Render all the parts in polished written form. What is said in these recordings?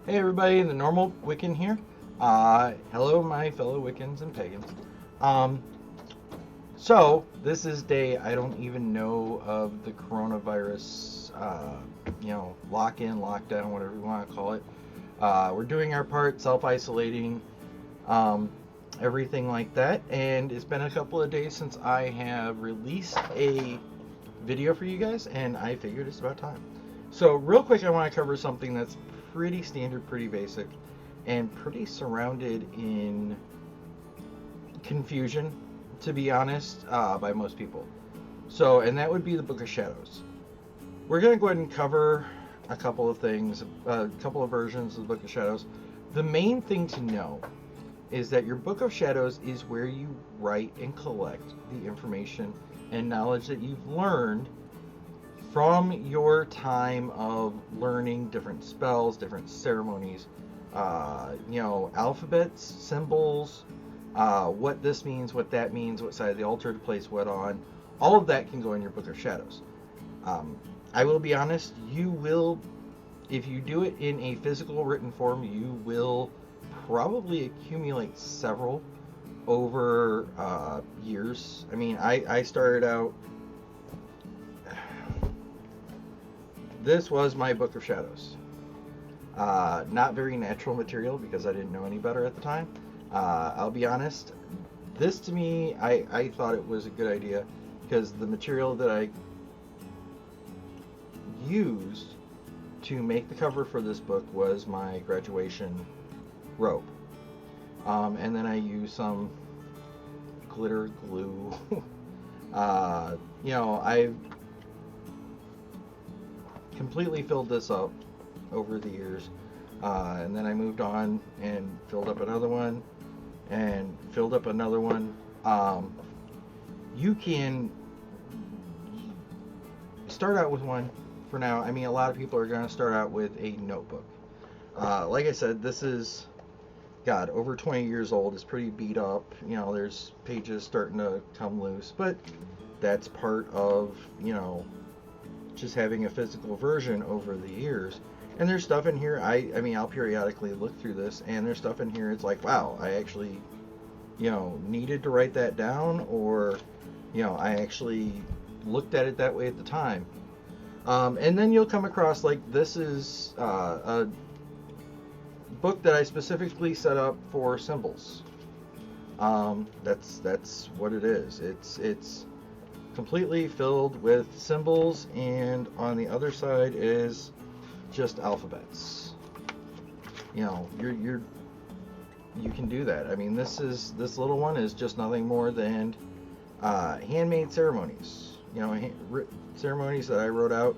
Hey everybody, the normal Wiccan here. Hello my fellow Wiccans and pagans. Um, so this is day I don't even know of the coronavirus, lock-in, lockdown, whatever you want to call it. We're doing our part, self-isolating, um, everything like that. And it's been a couple of days since I have released a video for you guys, and I figured it's about time. So real quick, I want to cover something that's pretty standard, pretty basic, and pretty surrounded in confusion, to be honest, by most people. So, and that would be the Book of Shadows. We're going to go ahead and cover a couple of things, a couple of versions of the Book of Shadows. The main thing to know is that your Book of Shadows is where you write and collect the information and knowledge that you've learned from your time of learning different spells, different ceremonies, alphabets, symbols, what this means, what that means, what side of the altar to place what on. All of that can go in your Book of Shadows. I will be honest, you will, if you do it in a physical written form, you will probably accumulate several over years. I mean, I started out, this was my Book of Shadows. Not very natural material because I didn't know any better at the time. I'll be honest, this to me, I thought it was a good idea because the material that I used to make the cover for this book was my graduation robe. And then I used some glitter glue. I've completely filled this up over the years. And then I moved on and filled up another one and filled up another one. You can start out with one for now. I mean, a lot of people are going to start out with a notebook. Like I said, this is, God, over 20 years old. It's pretty beat up. There's pages starting to come loose, but that's part of, just having a physical version over the years. And there's stuff in here, I'll periodically look through this, and there's stuff in here, it's like, wow, I actually, needed to write that down, or, I actually looked at it that way at the time. And then you'll come across, like, this is a book that I specifically set up for symbols. That's what it is. It's completely filled with symbols, and on the other side is just alphabets. You can do that. I mean, this little one is just nothing more than handmade ceremonies. Ceremonies that I wrote out.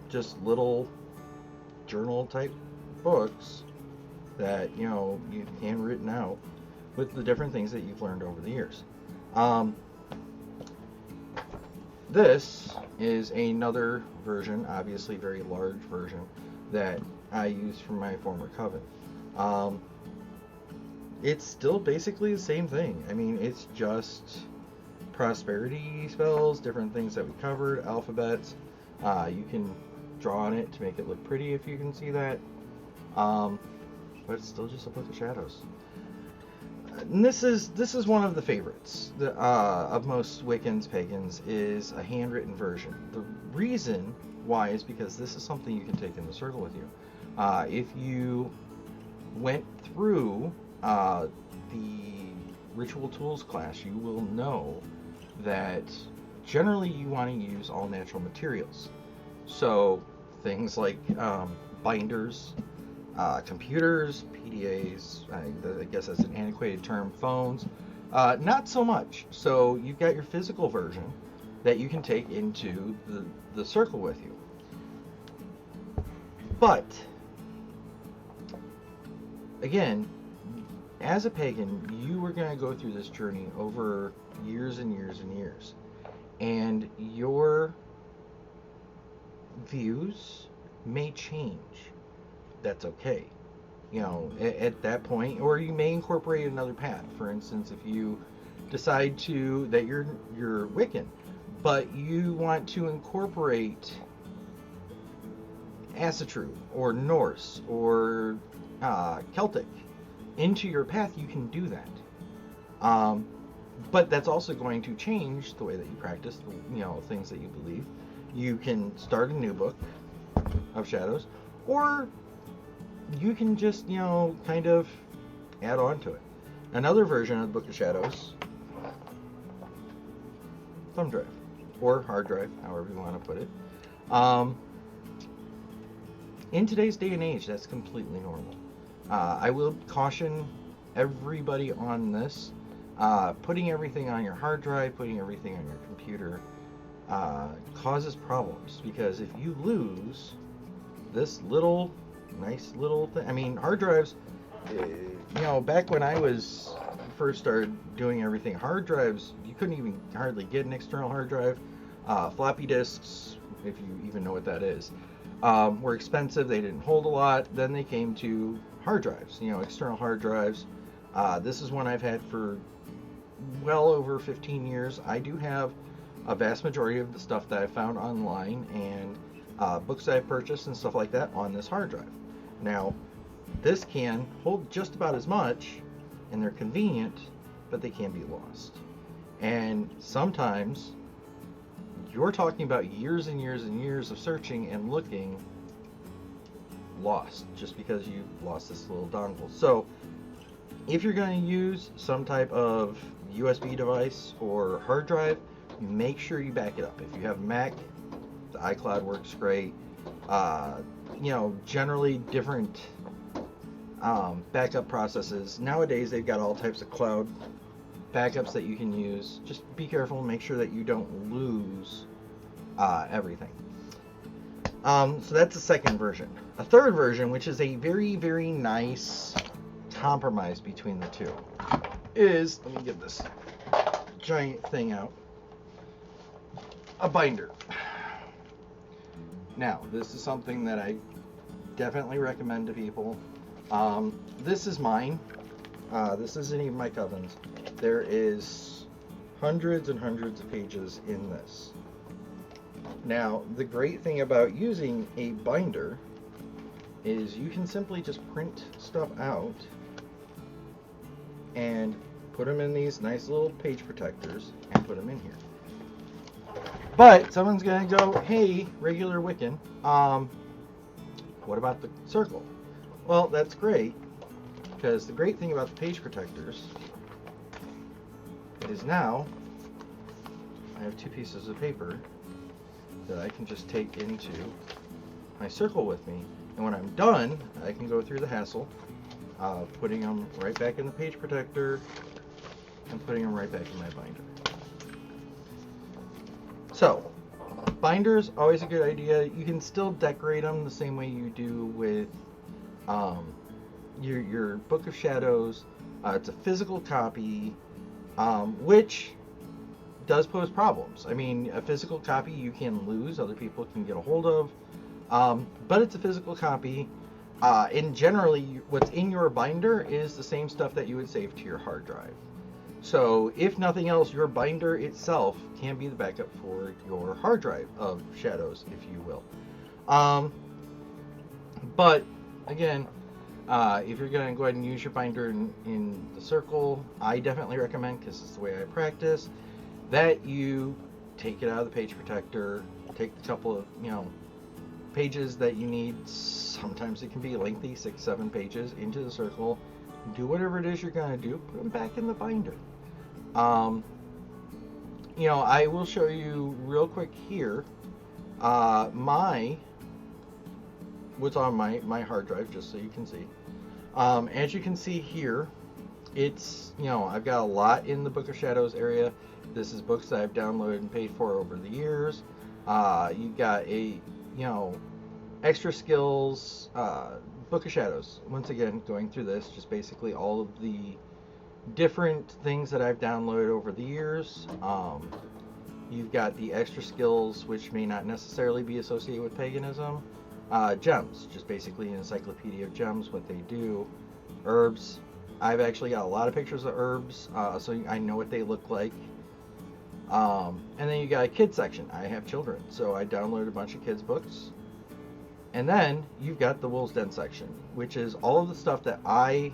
Just little journal type books that you handwritten out with the different things that you've learned over the years. This is another version, obviously very large version, that I used from my former coven. It's still basically the same thing. I mean, it's just prosperity spells, different things that we covered, alphabets. You can draw on it to make it look pretty if you can see that. But it's still just a Book of Shadows. And this is one of the favorites of most Wiccans, pagans, is a handwritten version. The reason why is because this is something you can take in the circle with you. If you went through the ritual tools class, you will know that generally you want to use all natural materials. So things like binders, computers, PDAs, I guess that's an antiquated term, phones, not so much. So you've got your physical version that you can take into the circle with you. But, again, as a pagan, you are going to go through this journey over years and years and years. And your views may change. That's okay. At that point, or you may incorporate another path. For instance, if you decide that you're Wiccan, but you want to incorporate Asatru or Norse or Celtic into your path, you can do that. But that's also going to change the way that you practice, things that you believe. You can start a new book of shadows, or you can just, kind of add on to it. Another version of the Book of Shadows, thumb drive, or hard drive, however you want to put it. In today's day and age, that's completely normal. I will caution everybody on this. Putting everything on your hard drive, putting everything on your computer causes problems, because if you lose this nice little thing, I mean, hard drives, back when I first started doing everything, hard drives, you couldn't even hardly get an external hard drive. Floppy disks, if you even know what that is, were expensive. They didn't hold a lot. Then they came to hard drives, external hard drives. This is one I've had for well over 15 years. I do have a vast majority of the stuff that I found online and books I purchased and stuff like that on this hard drive. Now, this can hold just about as much, and they're convenient, but they can be lost. And sometimes you're talking about years and years and years of searching and looking lost just because you lost this little dongle. So if you're going to use some type of USB device or hard drive, make sure you back it up. If you have Mac, the iCloud works great. Generally different backup processes. Nowadays they've got all types of cloud backups that you can use. Just be careful, make sure that you don't lose everything. So that's the second version. A third version, which is a very, very nice compromise between the two, is, let me get this giant thing out, a binder. Now, this is something that I definitely recommend to people. This is mine. This isn't even my cousin's. There is hundreds and hundreds of pages in this. Now, the great thing about using a binder is you can simply just print stuff out and put them in these nice little page protectors and put them in here. But someone's going to go, hey, regular Wiccan, what about the circle? Well, that's great, because the great thing about the page protectors is now I have two pieces of paper that I can just take into my circle with me. And when I'm done, I can go through the hassle of putting them right back in the page protector and putting them right back in my binder. So, binders, always a good idea. You can still decorate them the same way you do with your Book of Shadows. It's a physical copy, which does pose problems. I mean, a physical copy you can lose, other people can get a hold of, but it's a physical copy, and generally what's in your binder is the same stuff that you would save to your hard drive. So if nothing else, your binder itself can be the backup for your hard drive of shadows, if you will. But again, if you're going to go ahead and use your binder in the circle, I definitely recommend, because it's the way I practice, that you take it out of the page protector, take the couple of pages that you need. Sometimes it can be lengthy, 6-7 pages, into the circle. Do whatever it is you're going to do, put them back in the binder. I will show you real quick here what's on my hard drive, just so you can see. As you can see here, it's, I've got a lot in the Book of Shadows area. This is books that I've downloaded and paid for over the years. You've got extra skills, Book of Shadows. Once again, going through this, just basically all of the different things that I've downloaded over the years. You've got the extra skills, which may not necessarily be associated with paganism. Gems, just basically an encyclopedia of gems, what they do. Herbs. I've actually got a lot of pictures of herbs, so I know what they look like. And then you got a kids section. I have children, so I downloaded a bunch of kids books. And then you've got the Wolves Den section, which is all of the stuff that I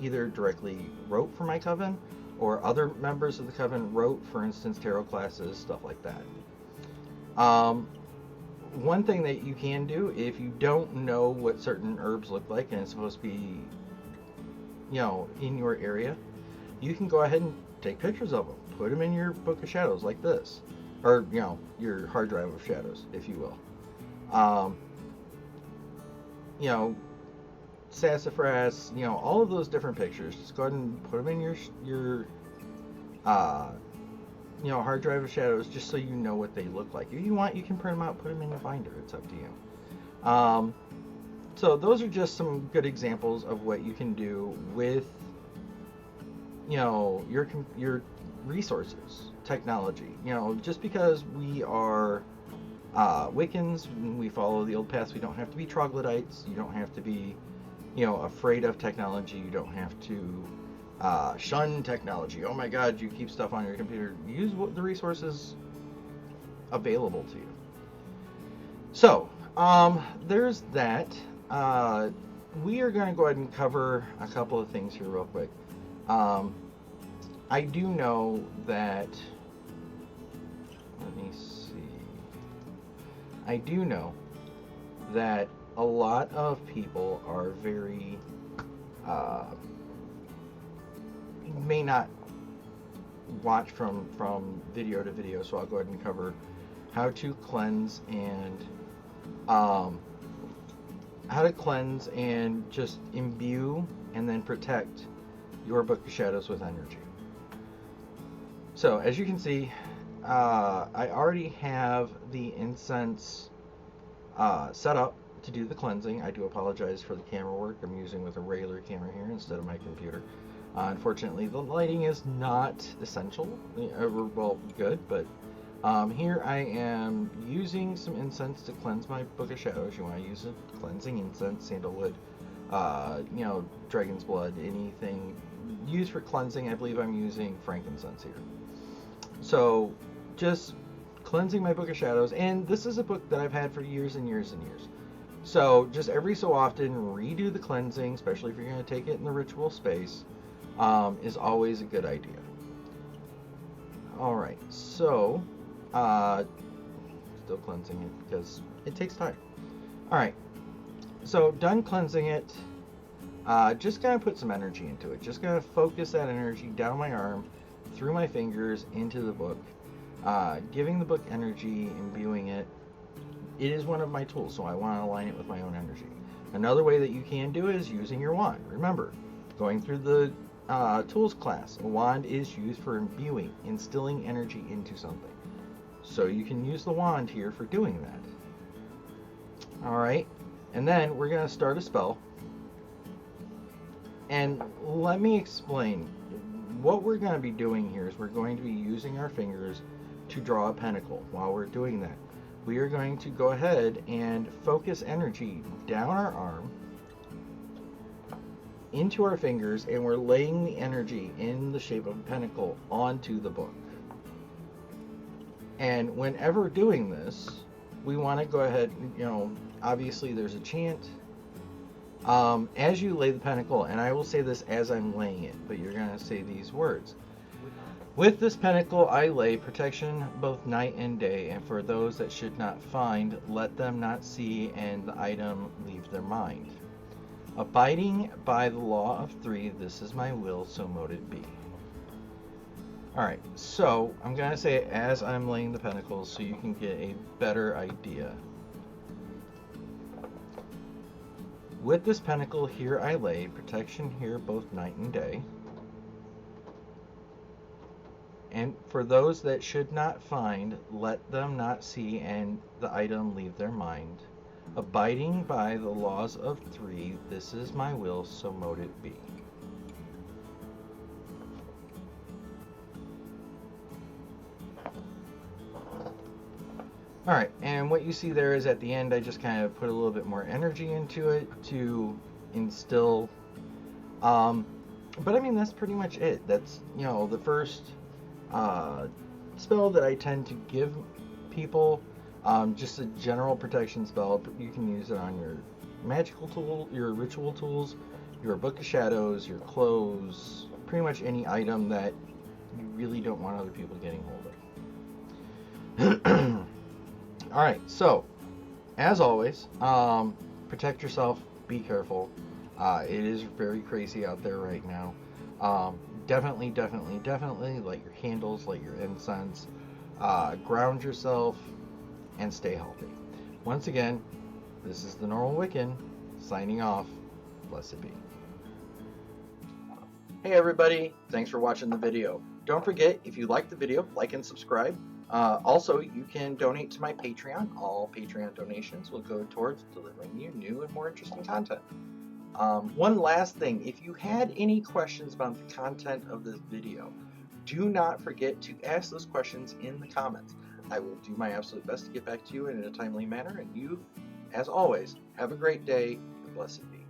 either directly wrote for my coven or other members of the coven wrote, for instance, tarot classes, stuff like that. One thing that you can do, if you don't know what certain herbs look like and it's supposed to be, in your area, you can go ahead and take pictures of them, put them in your book of shadows like this, or your hard drive of shadows, if you will. Sassafras, all of those different pictures. Just go ahead and put them in your hard drive of shadows, just so you know what they look like. If you want, you can print them out, put them in your binder. It's up to you. So those are just some good examples of what you can do with, your resources, technology. Just because we are Wiccans, we follow the old paths. We don't have to be troglodytes. You don't have to be, afraid of technology. You don't have to shun technology. Oh my God, you keep stuff on your computer. Use the resources available to you. So, there's that. We are going to go ahead and cover a couple of things here real quick. I do know that, let me see. I do know that a lot of people are very, may not watch from video to video, so I'll go ahead and cover how to cleanse and just imbue and then protect your book of shadows with energy. So as you can see, I already have the incense set up to do the cleansing. I do apologize for the camera work. I'm using with a regular camera here instead of my computer. Unfortunately, the lighting is not essential. Well, good, but here I am using some incense to cleanse my book of shadows. You want to use a cleansing incense, sandalwood, dragon's blood, anything used for cleansing. I believe I'm using frankincense here. So just cleansing my book of shadows, and this is a book that I've had for years and years and years. So just every so often redo the cleansing, especially if you're going to take it in the ritual space, is always a good idea. Alright, so still cleansing it because it takes time. Alright, so done cleansing it, just gonna put some energy into it. Just gonna focus that energy down my arm, through my fingers, into the book, giving the book energy, imbuing it. It is one of my tools, so I want to align it with my own energy. Another way that you can do it is using your wand. Remember, going through the tools class, a wand is used for imbuing, instilling energy into something. So you can use the wand here for doing that. Alright, and then we're going to start a spell. And let me explain. What we're going to be doing here is we're going to be using our fingers to draw a pentacle. While we're doing that, we are going to go ahead and focus energy down our arm into our fingers, and we're laying the energy in the shape of a pentacle onto the book. And whenever doing this, we want to go ahead, obviously there's a chant. As you lay the pentacle, and I will say this as I'm laying it, but you're going to say these words. With this pentacle I lay protection both night and day, and for those that should not find, let them not see, and the item leave their mind. Abiding by the law of three, this is my will, so mote it be. Alright, so I'm going to say it as I'm laying the pentacles so you can get a better idea. With this pentacle here I lay protection here both night and day. And for those that should not find, let them not see, and the item leave their mind. Abiding by the laws of three, this is my will, so mote it be. Alright, and what you see there is at the end I just kind of put a little bit more energy into it to instill, but I mean that's pretty much it. That's, the first spell that I tend to give people Just a general protection spell. You can use it on your magical tool, your ritual tools, your book of shadows, your clothes, pretty much any item that you really don't want other people getting hold of. All right, so as always, protect yourself, be careful. It is very crazy out there right now. Definitely light your candles, light your incense, ground yourself, and stay healthy. Once again, this is the Normal Wiccan signing off. Blessed be. Hey everybody, thanks for watching the video. Don't forget, if you liked the video, like and subscribe. Also, you can donate to my Patreon. All Patreon donations will go towards delivering you new and more interesting content. One last thing, if you had any questions about the content of this video, do not forget to ask those questions in the comments. I will do my absolute best to get back to you in a timely manner, and you, as always, have a great day. Blessed be.